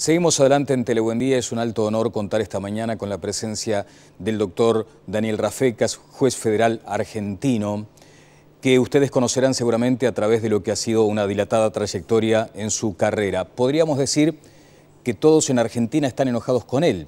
Seguimos adelante en Telebuendía. Es un alto honor contar esta mañana con la presencia del doctor Daniel Rafecas, juez federal argentino, que ustedes conocerán seguramente a través de lo que ha sido una dilatada trayectoria en su carrera. Podríamos decir que todos en Argentina están enojados con él.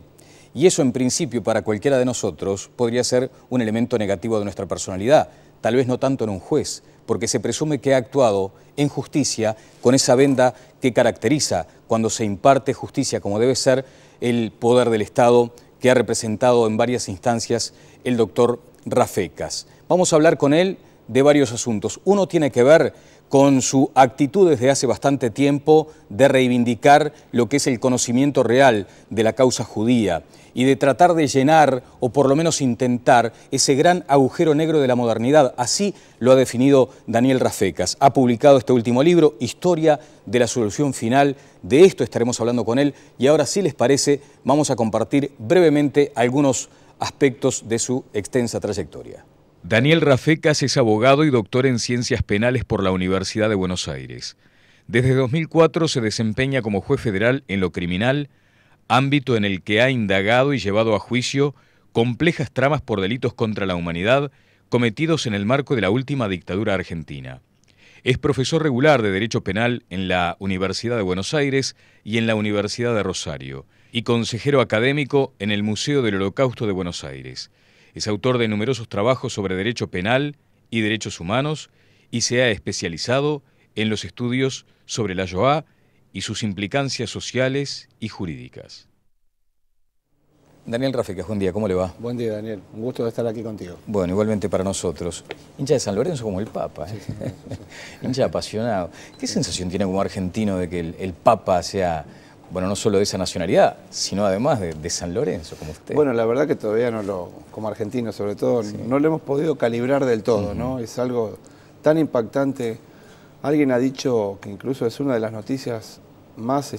Y eso en principio para cualquiera de nosotros podría ser un elemento negativo de nuestra personalidad. Tal vez no tanto en un juez, porque se presume que ha actuado en justicia con esa venda que caracteriza cuando se imparte justicia como debe ser el poder del Estado que ha representado en varias instancias el doctor Rafecas. Vamos a hablar con él de varios asuntos. Uno tiene que ver con su actitud desde hace bastante tiempo de reivindicar lo que es el conocimiento real de la causa judía y de tratar de llenar, o por lo menos intentar, ese gran agujero negro de la modernidad. Así lo ha definido Daniel Rafecas. Ha publicado este último libro, Historia de la Solución Final. De esto estaremos hablando con él y ahora, si les parece, vamos a compartir brevemente algunos aspectos de su extensa trayectoria. Daniel Rafecas es abogado y doctor en Ciencias Penales por la Universidad de Buenos Aires. Desde 2004 se desempeña como juez federal en lo criminal, ámbito en el que ha indagado y llevado a juicio complejas tramas por delitos contra la humanidad cometidos en el marco de la última dictadura argentina. Es profesor regular de Derecho Penal en la Universidad de Buenos Aires y en la Universidad de Rosario, y consejero académico en el Museo del Holocausto de Buenos Aires. Es autor de numerosos trabajos sobre derecho penal y derechos humanos y se ha especializado en los estudios sobre la Shoah y sus implicancias sociales y jurídicas. Daniel Rafecas, buen día, ¿cómo le va? Buen día, Daniel. Un gusto de estar aquí contigo. Bueno, igualmente para nosotros. Hincha de San Lorenzo como el Papa, ¿eh? Sí. Hincha apasionado. ¿Qué sensación tiene como argentino de que el Papa sea, bueno, no solo de esa nacionalidad, sino además de San Lorenzo, como usted? Bueno, la verdad que todavía como argentino sobre todo, sí, no lo hemos podido calibrar del todo, ¿no? Es algo tan impactante. Alguien ha dicho que incluso es una de las noticias más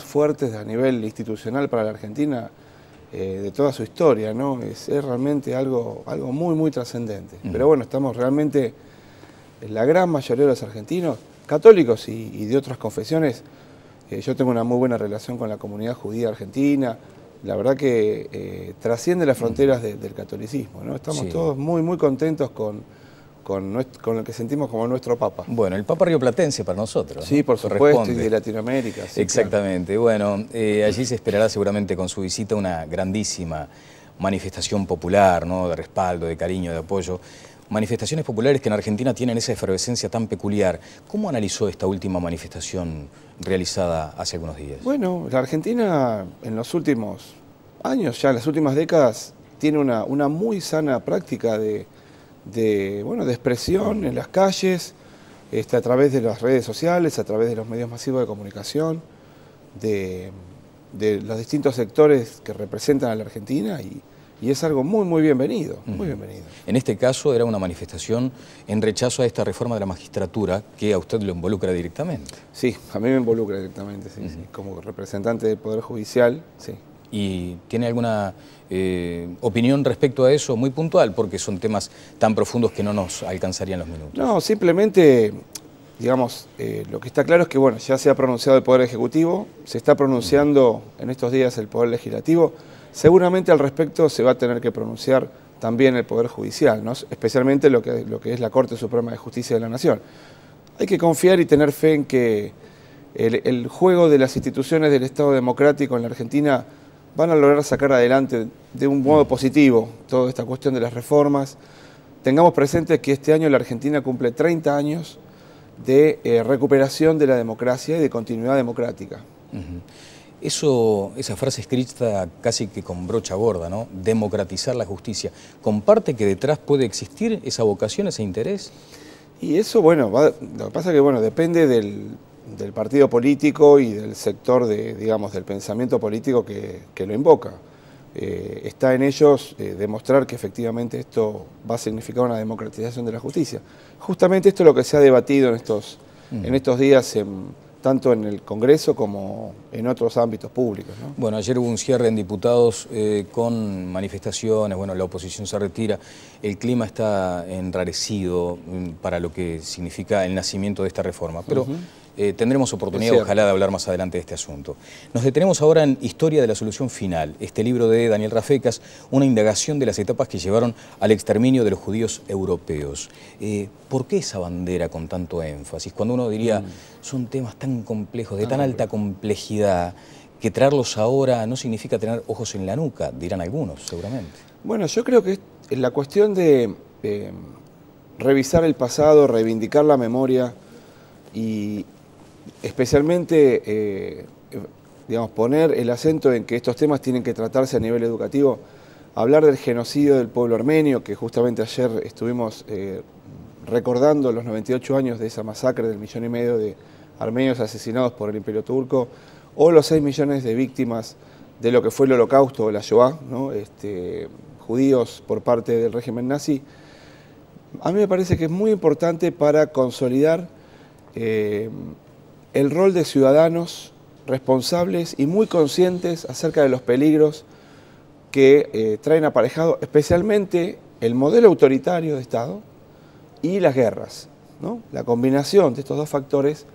fuertes a nivel institucional para la Argentina de toda su historia, ¿no? Es realmente algo muy, muy trascendente. Pero bueno, estamos realmente, la gran mayoría de los argentinos, católicos y de otras confesiones. Yo tengo una muy buena relación con la comunidad judía argentina. La verdad que trasciende las fronteras del catolicismo, ¿no? Estamos todos muy, muy contentos con lo que sentimos como nuestro Papa. Bueno, el Papa rioplatense para nosotros, ¿no? Sí, por supuesto, y de Latinoamérica. Sí, exactamente. Claro. Bueno, allí se esperará seguramente con su visita una grandísima manifestación popular, ¿no? De respaldo, de cariño, de apoyo. Manifestaciones populares que en Argentina tienen esa efervescencia tan peculiar. ¿Cómo analizó esta última manifestación realizada hace algunos días? Bueno, la Argentina en los últimos años, ya en las últimas décadas, tiene una muy sana práctica de expresión en las calles, a través de las redes sociales, a través de los medios masivos de comunicación, de los distintos sectores que representan a la Argentina y es algo muy, muy bienvenido, muy bienvenido. En este caso era una manifestación en rechazo a esta reforma de la magistratura que a usted lo involucra directamente. Sí, a mí me involucra directamente, sí, sí, como representante del Poder Judicial, sí. ¿Y tiene alguna opinión respecto a eso muy puntual? Porque son temas tan profundos que no nos alcanzarían los minutos. No, simplemente, digamos, lo que está claro es que bueno, ya se ha pronunciado el Poder Ejecutivo, se está pronunciando en estos días el Poder Legislativo. Seguramente al respecto se va a tener que pronunciar también el Poder Judicial, ¿no? Especialmente lo que es la Corte Suprema de Justicia de la Nación. Hay que confiar y tener fe en que el juego de las instituciones del Estado democrático en la Argentina van a lograr sacar adelante de un modo positivo toda esta cuestión de las reformas. Tengamos presente que este año la Argentina cumple 30 años de recuperación de la democracia y de continuidad democrática. Esa frase escrita casi que con brocha gorda, ¿no? Democratizar la justicia. ¿Comparte que detrás puede existir esa vocación, ese interés? Y eso, bueno, lo que pasa es que, bueno, depende del partido político y del sector digamos, del pensamiento político que lo invoca. Está en ellos demostrar que efectivamente esto va a significar una democratización de la justicia. Justamente esto es lo que se ha debatido en estos días, tanto en el Congreso como en otros ámbitos públicos, ¿no? Bueno, ayer hubo un cierre en diputados con manifestaciones, bueno, la oposición se retira, el clima está enrarecido para lo que significa el nacimiento de esta reforma, pero Tendremos oportunidad, ojalá, de hablar más adelante de este asunto. Nos detenemos ahora en Historia de la Solución Final, este libro de Daniel Rafecas, una indagación de las etapas que llevaron al exterminio de los judíos europeos. ¿Por qué esa bandera con tanto énfasis? Cuando uno diría, son temas tan complejos, de tan alta complejidad, que traerlos ahora no significa tener ojos en la nuca, dirán algunos, seguramente. Bueno, yo creo que es la cuestión de revisar el pasado, reivindicar la memoria y especialmente, digamos, poner el acento en que estos temas tienen que tratarse a nivel educativo. Hablar del genocidio del pueblo armenio, que justamente ayer estuvimos recordando los 98 años de esa masacre del 1,5 millones de armenios asesinados por el Imperio Turco, o los 6 millones de víctimas de lo que fue el Holocausto o la Shoah, ¿no? Judíos por parte del régimen nazi. A mí me parece que es muy importante para consolidar el rol de ciudadanos responsables y muy conscientes acerca de los peligros que traen aparejado especialmente el modelo autoritario de Estado y las guerras, ¿no? La combinación de estos dos factores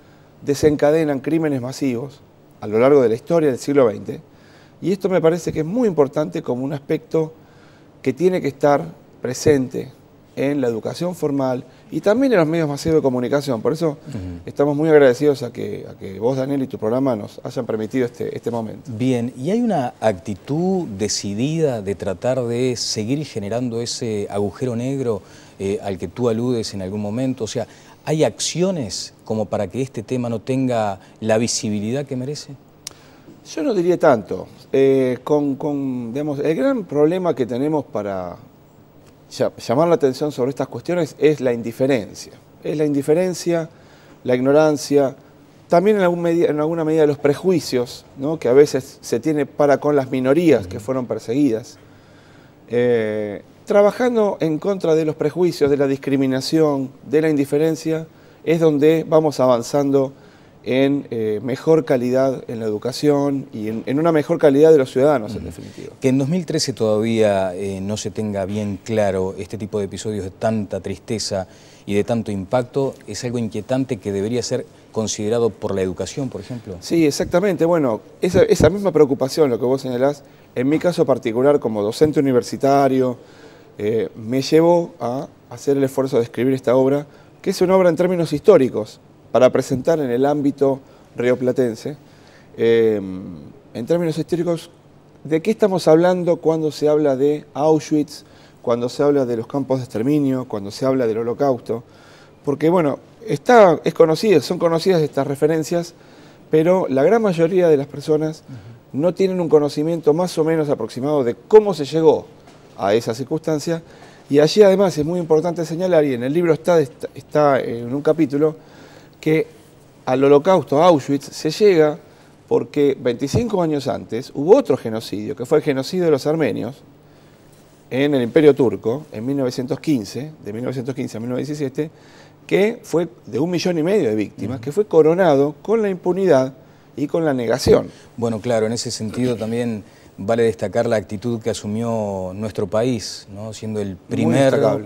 desencadenan crímenes masivos a lo largo de la historia del siglo XX, y esto me parece que es muy importante como un aspecto que tiene que estar presente en la educación formal y también en los medios masivos de comunicación. Por eso estamos muy agradecidos a que vos, Daniel, y tu programa nos hayan permitido este momento. Bien, ¿y hay una actitud decidida de tratar de seguir generando ese agujero negro al que tú aludes en algún momento? O sea, ¿hay acciones como para que este tema no tenga la visibilidad que merece? Yo no diría tanto. Digamos, el gran problema que tenemos para llamar la atención sobre estas cuestiones es la indiferencia. Es la indiferencia, la ignorancia, también en alguna medida los prejuicios, ¿no?, que a veces se tiene para con las minorías que fueron perseguidas. Trabajando en contra de los prejuicios, de la discriminación, de la indiferencia, es donde vamos avanzando en mejor calidad en la educación y en una mejor calidad de los ciudadanos, en definitiva. Que en 2013 todavía no se tenga bien claro este tipo de episodios de tanta tristeza y de tanto impacto, es algo inquietante que debería ser considerado por la educación, por ejemplo. Sí, exactamente. Bueno, esa misma preocupación, lo que vos señalás, en mi caso particular como docente universitario, me llevó a hacer el esfuerzo de escribir esta obra, que es una obra en términos históricos, para presentar en el ámbito rioplatense, en términos históricos, de qué estamos hablando cuando se habla de Auschwitz, cuando se habla de los campos de exterminio, cuando se habla del Holocausto, porque bueno, son conocidas estas referencias, pero la gran mayoría de las personas no tienen un conocimiento más o menos aproximado de cómo se llegó a esa circunstancia, y allí además es muy importante señalar, y en el libro está en un capítulo, que al Holocausto, a Auschwitz, se llega porque 25 años antes hubo otro genocidio, que fue el genocidio de los armenios en el Imperio Turco, en 1915, de 1915 a 1917, que fue de 1,5 millones de víctimas, que fue coronado con la impunidad y con la negación. Bueno, claro, en ese sentido también vale destacar la actitud que asumió nuestro país, ¿no?, siendo el primero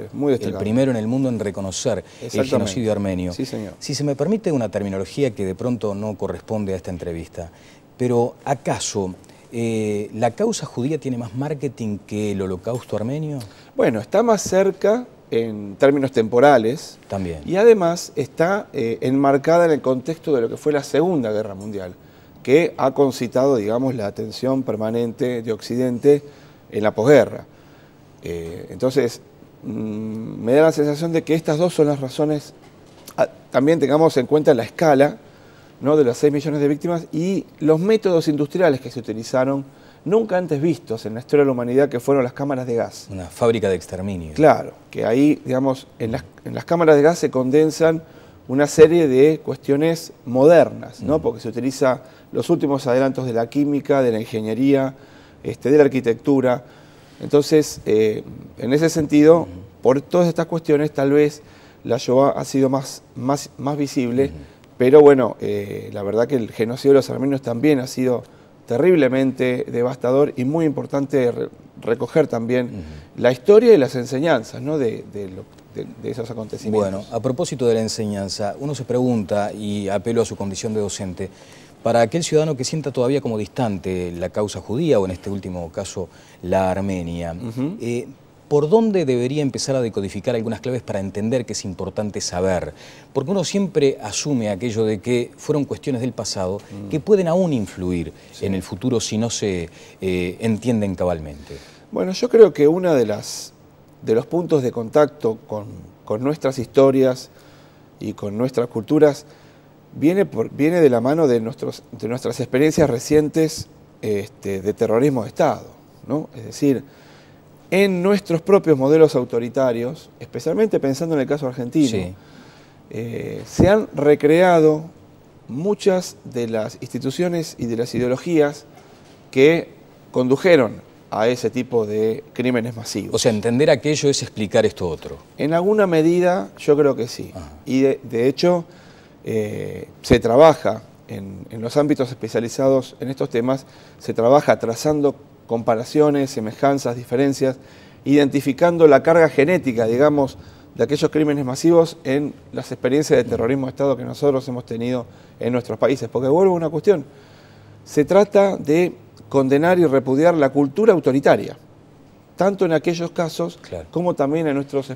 en el mundo en reconocer el genocidio armenio. Sí, señor. Si se me permite una terminología que de pronto no corresponde a esta entrevista, pero ¿acaso la causa judía tiene más marketing que el Holocausto armenio? Bueno, está más cerca en términos temporales. También. Y además está enmarcada en el contexto de lo que fue la Segunda Guerra Mundial, que ha concitado, digamos, la atención permanente de Occidente en la posguerra. Entonces, me da la sensación de que estas dos son las razones. También tengamos en cuenta la escala, ¿no?, de las 6 millones de víctimas y los métodos industriales que se utilizaron, nunca antes vistos en la historia de la humanidad, que fueron las cámaras de gas. Una fábrica de exterminio. Claro, que ahí, digamos, en las cámaras de gas se condensan una serie de cuestiones modernas, ¿no?, porque se utiliza los últimos adelantos de la química, de la ingeniería, de la arquitectura. Entonces, en ese sentido, por todas estas cuestiones, tal vez la Shoah ha sido más visible, pero bueno, la verdad que el genocidio de los armenios también ha sido terriblemente devastador y muy importante recoger también la historia y las enseñanzas, ¿no?, de de esos acontecimientos. Bueno, a propósito de la enseñanza, uno se pregunta, y apelo a su condición de docente, para aquel ciudadano que sienta todavía como distante la causa judía, o en este último caso la armenia, ¿por dónde debería empezar a decodificar algunas claves para entender que es importante saber? Porque uno siempre asume aquello de que fueron cuestiones del pasado que pueden aún influir en el futuro si no se entienden cabalmente. Bueno, yo creo que uno de los puntos de contacto con nuestras historias y con nuestras culturas viene de la mano de nuestras experiencias recientes de terrorismo de Estado, ¿no? Es decir, en nuestros propios modelos autoritarios, especialmente pensando en el caso argentino, se han recreado muchas de las instituciones y de las ideologías que condujeron a ese tipo de crímenes masivos. O sea, entender aquello es explicar esto otro. En alguna medida yo creo que sí. Y de hecho se trabaja en los ámbitos especializados en estos temas, se trabaja trazando comparaciones, semejanzas, diferencias, identificando la carga genética, digamos, de aquellos crímenes masivos en las experiencias de terrorismo de Estado que nosotros hemos tenido en nuestros países. Porque vuelvo a una cuestión, se trata de condenar y repudiar la cultura autoritaria, tanto en aquellos casos como también en nuestras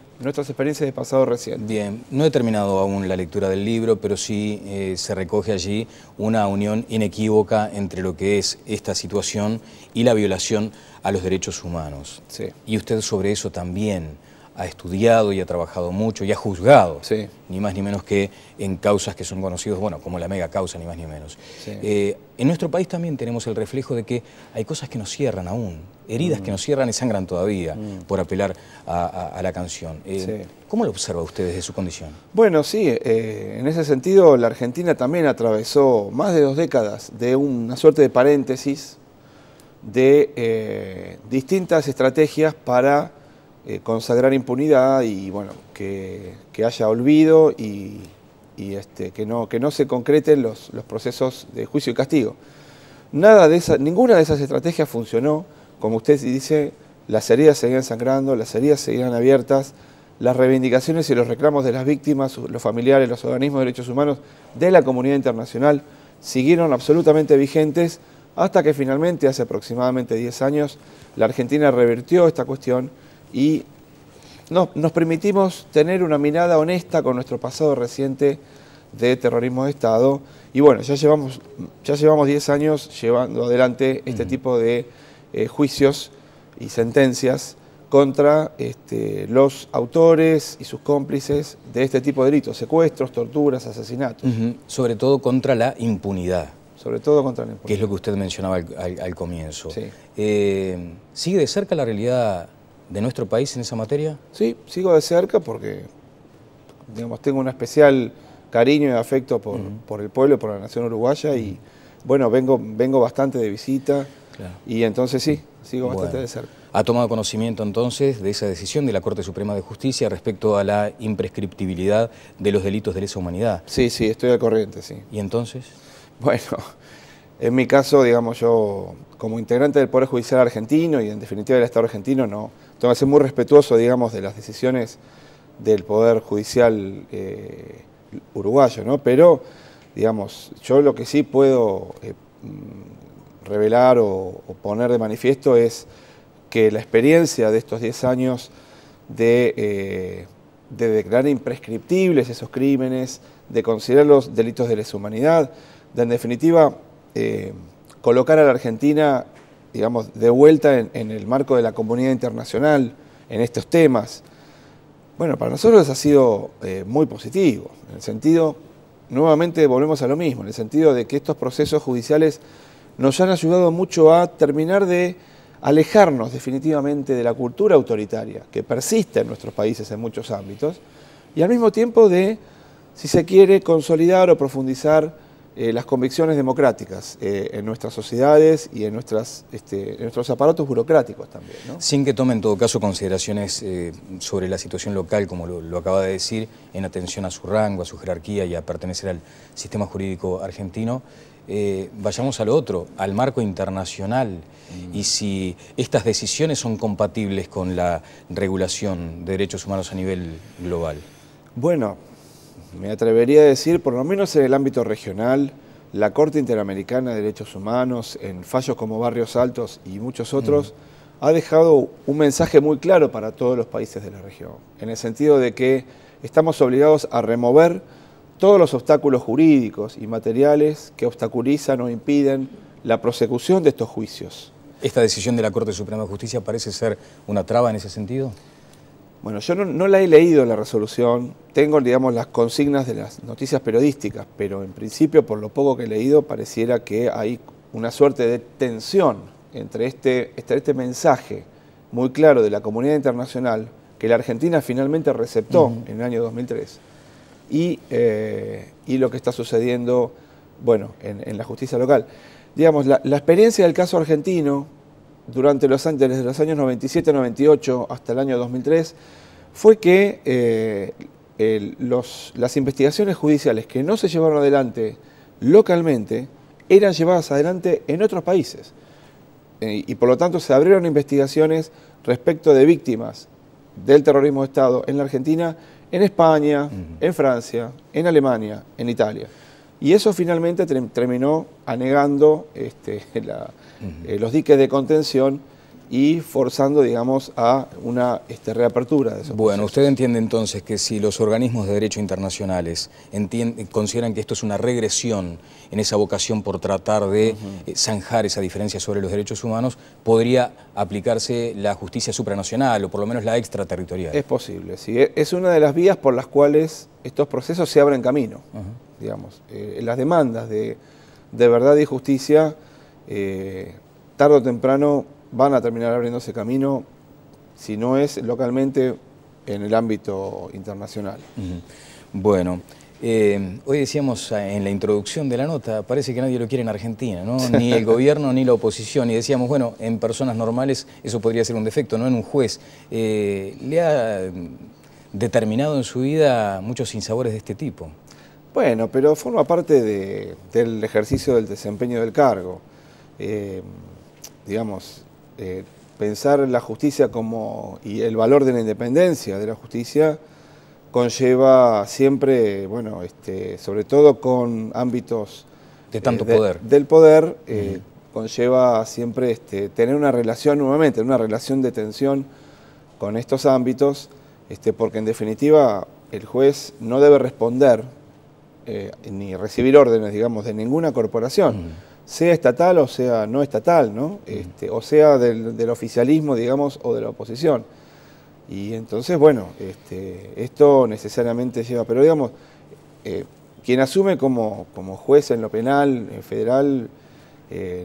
experiencias de pasado reciente. Bien, no he terminado aún la lectura del libro, pero sí se recoge allí una unión inequívoca entre lo que es esta situación y la violación a los derechos humanos. Sí. Y usted sobre eso también ha estudiado y ha trabajado mucho y ha juzgado, ni más ni menos que en causas que son conocidas, bueno, como la mega causa, ni más ni menos. Sí. En nuestro país también tenemos el reflejo de que hay cosas que nos cierran aún, heridas que nos cierran y sangran todavía, por apelar a la canción. ¿Cómo lo observa usted desde su condición? Bueno, sí, en ese sentido la Argentina también atravesó más de 2 décadas de una suerte de paréntesis de distintas estrategias para consagrar impunidad y bueno, que haya olvido y que no se concreten los procesos de juicio y castigo. Ninguna de esas estrategias funcionó. Como usted dice, las heridas seguían sangrando, las heridas seguían abiertas, las reivindicaciones y los reclamos de las víctimas, los familiares, los organismos de derechos humanos de la comunidad internacional siguieron absolutamente vigentes hasta que finalmente, hace aproximadamente 10 años, la Argentina revirtió esta cuestión y nos permitimos tener una mirada honesta con nuestro pasado reciente de terrorismo de Estado. Y bueno, ya llevamos 10 años llevando adelante este tipo de juicios y sentencias contra los autores y sus cómplices de este tipo de delitos, secuestros, torturas, asesinatos. Sobre todo contra la impunidad. Sobre todo contra la impunidad. Que es lo que usted mencionaba al comienzo. Sí. ¿Sigue de cerca la realidad de nuestro país en esa materia? Sí, sigo de cerca porque, digamos, tengo un especial cariño y afecto por el pueblo y por la nación uruguaya y, bueno, vengo bastante de visita y entonces sí, sigo bastante de cerca. ¿Ha tomado conocimiento entonces de esa decisión de la Corte Suprema de Justicia respecto a la imprescriptibilidad de los delitos de lesa humanidad? Sí, sí, estoy al corriente, sí. ¿Y entonces? Bueno, en mi caso, digamos, yo como integrante del Poder Judicial argentino y en definitiva del Estado argentino, no tengo que ser muy respetuoso, digamos, de las decisiones del Poder Judicial uruguayo, ¿no? Pero, digamos, yo lo que sí puedo revelar o poner de manifiesto es que la experiencia de estos 10 años de declarar imprescriptibles esos crímenes, de considerarlos delitos de lesa humanidad, de en definitiva colocar a la Argentina, digamos, de vuelta en el marco de la comunidad internacional en estos temas. Bueno, para nosotros ha sido muy positivo, en el sentido, nuevamente volvemos a lo mismo, en el sentido de que estos procesos judiciales nos han ayudado mucho a terminar de alejarnos definitivamente de la cultura autoritaria que persiste en nuestros países en muchos ámbitos y al mismo tiempo de, si se quiere, consolidar o profundizar las convicciones democráticas en nuestras sociedades y en nuestros aparatos burocráticos también, ¿no? Sin que tome en todo caso consideraciones sobre la situación local, como lo acaba de decir, en atención a su rango, a su jerarquía y a pertenecer al sistema jurídico argentino, vayamos a lo otro, al marco internacional, y si estas decisiones son compatibles con la regulación de derechos humanos a nivel global. Bueno, me atrevería a decir, por lo menos en el ámbito regional, la Corte Interamericana de Derechos Humanos, en fallos como Barrios Altos y muchos otros, ha dejado un mensaje muy claro para todos los países de la región, en el sentido de que estamos obligados a remover todos los obstáculos jurídicos y materiales que obstaculizan o impiden la prosecución de estos juicios. ¿Esta decisión de la Corte Suprema de Justicia parece ser una traba en ese sentido? Bueno, yo no la he leído la resolución, tengo, digamos, las consignas de las noticias periodísticas, pero en principio, por lo poco que he leído, pareciera que hay una suerte de tensión entre este mensaje muy claro de la comunidad internacional, que la Argentina finalmente receptó en el año 2003, y lo que está sucediendo, bueno, en la justicia local. Digamos, la experiencia del caso argentino, desde los años 97-98 hasta el año 2003, fue que las investigaciones judiciales que no se llevaron adelante localmente eran llevadas adelante en otros países. Y por lo tanto se abrieron investigaciones respecto de víctimas del terrorismo de Estado en la Argentina, en España, en Francia, en Alemania, en Italia. Y eso finalmente terminó anegando los diques de contención y forzando, digamos, a una reapertura de esos Bueno, procesos. usted entiende entonces que si los organismos de derecho internacionales consideran que esto es una regresión en esa vocación por tratar de zanjar esa diferencia sobre los derechos humanos, podría aplicarse la justicia supranacional o por lo menos la extraterritorial. Es posible, sí. Es una de las vías por las cuales estos procesos se abren camino. Digamos, las demandas de verdad y justicia, tarde o temprano, van a terminar abriéndose camino, si no es localmente, en el ámbito internacional. Bueno, hoy decíamos en la introducción de la nota, parece que nadie lo quiere en Argentina, ¿no? Ni el gobierno ni la oposición, y decíamos, bueno, en personas normales eso podría ser un defecto, no en un juez. ¿Le ha determinado en su vida muchos sinsabores de este tipo? Bueno, pero forma parte del ejercicio del desempeño del cargo. Digamos, pensar en la justicia y el valor de la independencia de la justicia conlleva siempre, bueno, sobre todo con ámbitos de tanto poder. Del poder, conlleva siempre tener una relación nuevamente, una relación de tensión con estos ámbitos, porque en definitiva el juez no debe responder ni recibir órdenes, digamos, de ninguna corporación, sea estatal o sea no estatal, ¿no? O sea del oficialismo, digamos, o de la oposición. Y entonces, bueno, esto necesariamente lleva, pero digamos, quien asume como juez en lo penal, federal,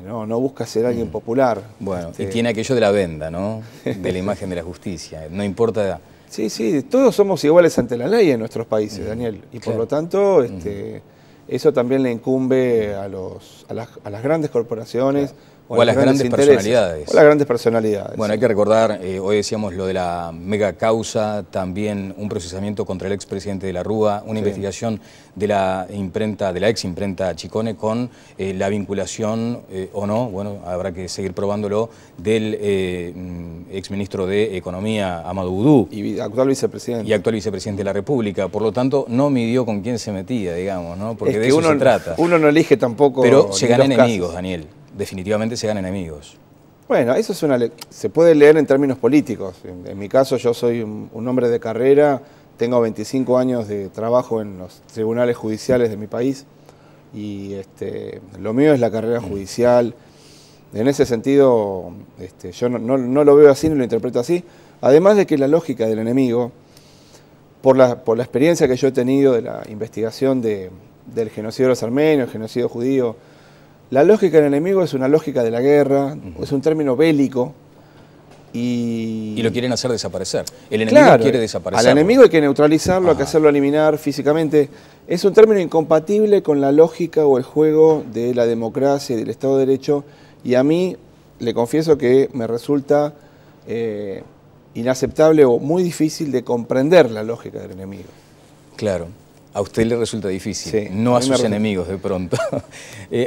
no busca ser alguien popular. Bueno, y tiene aquello de la venda, ¿no? De la imagen de la justicia, no importa... Sí, todos somos iguales ante la ley en nuestros países, Daniel, y por lo tanto eso también le incumbe a las grandes corporaciones o a las grandes personalidades. O a las grandes personalidades. Bueno, hay que recordar, hoy decíamos lo de la mega causa, también un procesamiento contra el expresidente de la Rúa, una investigación de la ex imprenta Chicone con la vinculación o no, bueno, habrá que seguir probándolo, del exministro de Economía, Amadou Oudou. Y actual vicepresidente. Y actual vicepresidente de la República. Por lo tanto, no midió con quién se metía, digamos, ¿no? Porque de eso se trata. Uno no elige tampoco. Pero se ganan enemigos, Daniel. Definitivamente se ganan enemigos. Bueno, eso es se puede leer en términos políticos. En mi caso, yo soy un hombre de carrera, tengo 25 años de trabajo en los tribunales judiciales de mi país y lo mío es la carrera judicial. En ese sentido, yo no lo veo así ni lo interpreto así. Además de que la lógica del enemigo, por la experiencia que yo he tenido de la investigación del genocidio de los armenios, el genocidio judío, la lógica del enemigo es una lógica de la guerra, es un término bélico Y lo quieren hacer desaparecer. El enemigo quiere desaparecer. Al enemigo hay que neutralizarlo, hay que hacerlo eliminar físicamente. Es un término incompatible con la lógica o el juego de la democracia y del Estado de Derecho. Y a mí, le confieso que me resulta inaceptable o muy difícil de comprender la lógica del enemigo. Claro. A usted le resulta difícil, sí, no a sus enemigos de pronto.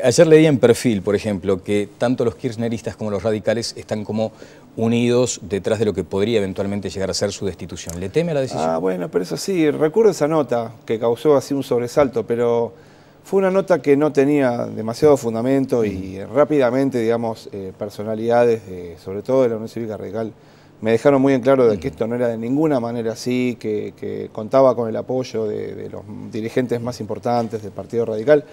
Ayer leí en Perfil, por ejemplo, que tanto los kirchneristas como los radicales están como unidos detrás de lo que podría eventualmente llegar a ser su destitución. ¿Le teme a la decisión? Ah, bueno, pero eso sí, recuerdo esa nota que causó así un sobresalto, pero fue una nota que no tenía demasiado fundamento y rápidamente, digamos, personalidades, sobre todo de la Unión Cívica Radical, me dejaron muy en claro de que esto no era de ninguna manera así, que contaba con el apoyo de los dirigentes más importantes del Partido Radical.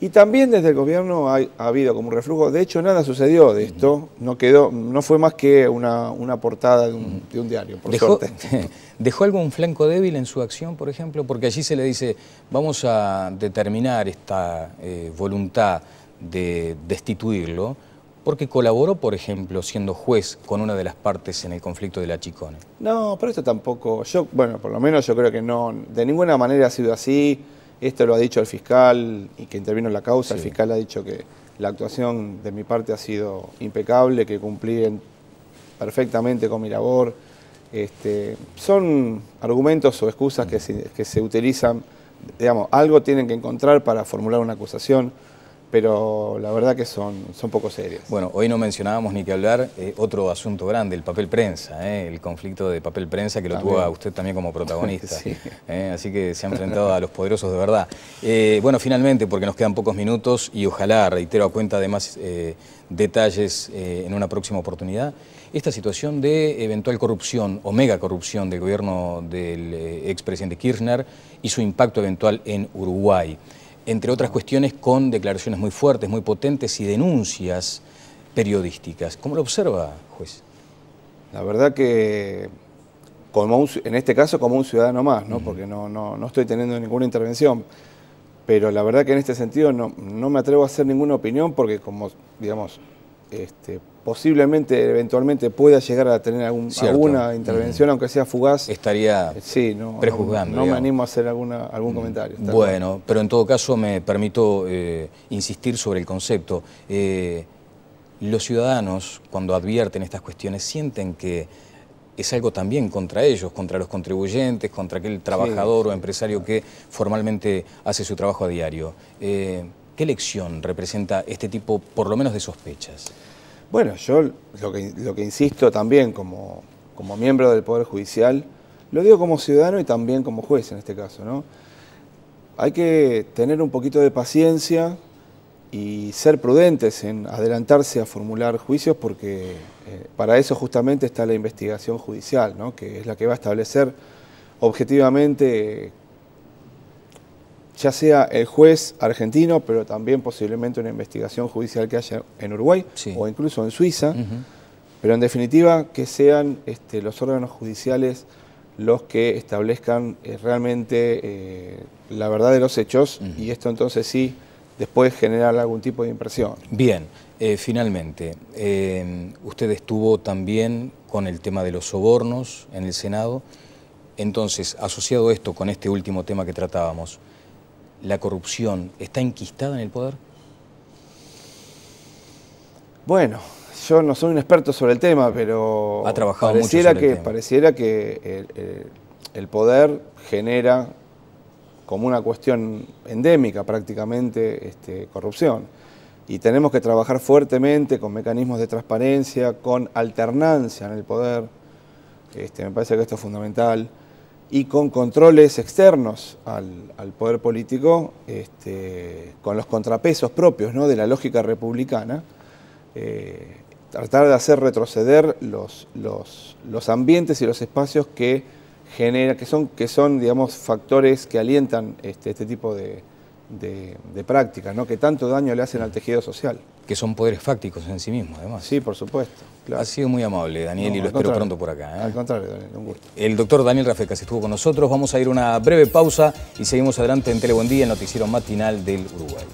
Y también desde el gobierno ha habido como un reflujo. De hecho, nada sucedió de esto, no fue más que una portada de un diario, por suerte. ¿Dejó algún flanco débil en su acción, por ejemplo? Porque allí se le dice, vamos a determinar esta voluntad de destituirlo, porque colaboró, por ejemplo, siendo juez con una de las partes en el conflicto de la Chicone. No, pero esto tampoco, bueno, por lo menos yo creo que no, de ninguna manera ha sido así. Esto lo ha dicho el fiscal y que intervino en la causa. Sí. El fiscal ha dicho que la actuación de mi parte ha sido impecable, que cumplí perfectamente con mi labor. Son argumentos o excusas que se utilizan, digamos, algo tienen que encontrar para formular una acusación, pero la verdad que son poco serias. Bueno, hoy no mencionábamos ni que hablar otro asunto grande, el papel prensa, el conflicto de papel prensa que lo tuvo a usted también como protagonista. Sí. Así que se ha enfrentado a los poderosos de verdad. Bueno, finalmente, porque nos quedan pocos minutos y ojalá, reitero, a cuenta de más detalles en una próxima oportunidad, esta situación de eventual corrupción o mega corrupción del gobierno del expresidente Kirchner y su impacto eventual en Uruguay. Entre otras cuestiones con declaraciones muy fuertes, muy potentes y denuncias periodísticas. ¿Cómo lo observa, juez? La verdad que, en este caso, como un ciudadano más, ¿no? Porque no estoy teniendo ninguna intervención, pero la verdad que en este sentido no me atrevo a hacer ninguna opinión porque, como, digamos, posiblemente, eventualmente pueda llegar a tener alguna intervención, aunque sea fugaz. Estaría prejuzgando. No me animo a hacer algún comentario. Bueno, pero en todo caso me permito insistir sobre el concepto. Los ciudadanos, cuando advierten estas cuestiones, sienten que es algo también contra ellos, contra los contribuyentes, contra aquel trabajador o empresario que formalmente hace su trabajo a diario. ¿Qué lección representa este tipo, por lo menos, de sospechas? Bueno, yo lo que insisto también como miembro del Poder Judicial, lo digo como ciudadano y también como juez en este caso, ¿no? Hay que tener un poquito de paciencia y ser prudentes en adelantarse a formular juicios porque para eso justamente está la investigación judicial, ¿no? Que es la que va a establecer objetivamente ya sea el juez argentino, pero también posiblemente una investigación judicial que haya en Uruguay o incluso en Suiza, pero en definitiva que sean los órganos judiciales los que establezcan realmente la verdad de los hechos y esto entonces sí después generar algún tipo de impresión. Bien, finalmente, usted estuvo también con el tema de los sobornos en el Senado, entonces asociado esto con este último tema que tratábamos, ¿la corrupción está enquistada en el poder? Bueno, yo no soy un experto sobre el tema, pero ha trabajado mucho sobre el tema. Pareciera que el poder genera como una cuestión endémica prácticamente corrupción. Y tenemos que trabajar fuertemente con mecanismos de transparencia, con alternancia en el poder, me parece que esto es fundamental, y con controles externos al poder político, con los contrapesos propios, ¿no? De la lógica republicana, tratar de hacer retroceder los ambientes y los espacios que son digamos, factores que alientan este tipo de prácticas, ¿no? Que tanto daño le hacen al tejido social. Que son poderes fácticos en sí mismos, además. Sí, por supuesto. Claro. Ha sido muy amable, Daniel, y lo espero pronto por acá. Al contrario, Daniel, un gusto. El doctor Daniel Rafecas estuvo con nosotros. Vamos a ir a una breve pausa y seguimos adelante en Tele Buen Día, el noticiero matinal del Uruguay.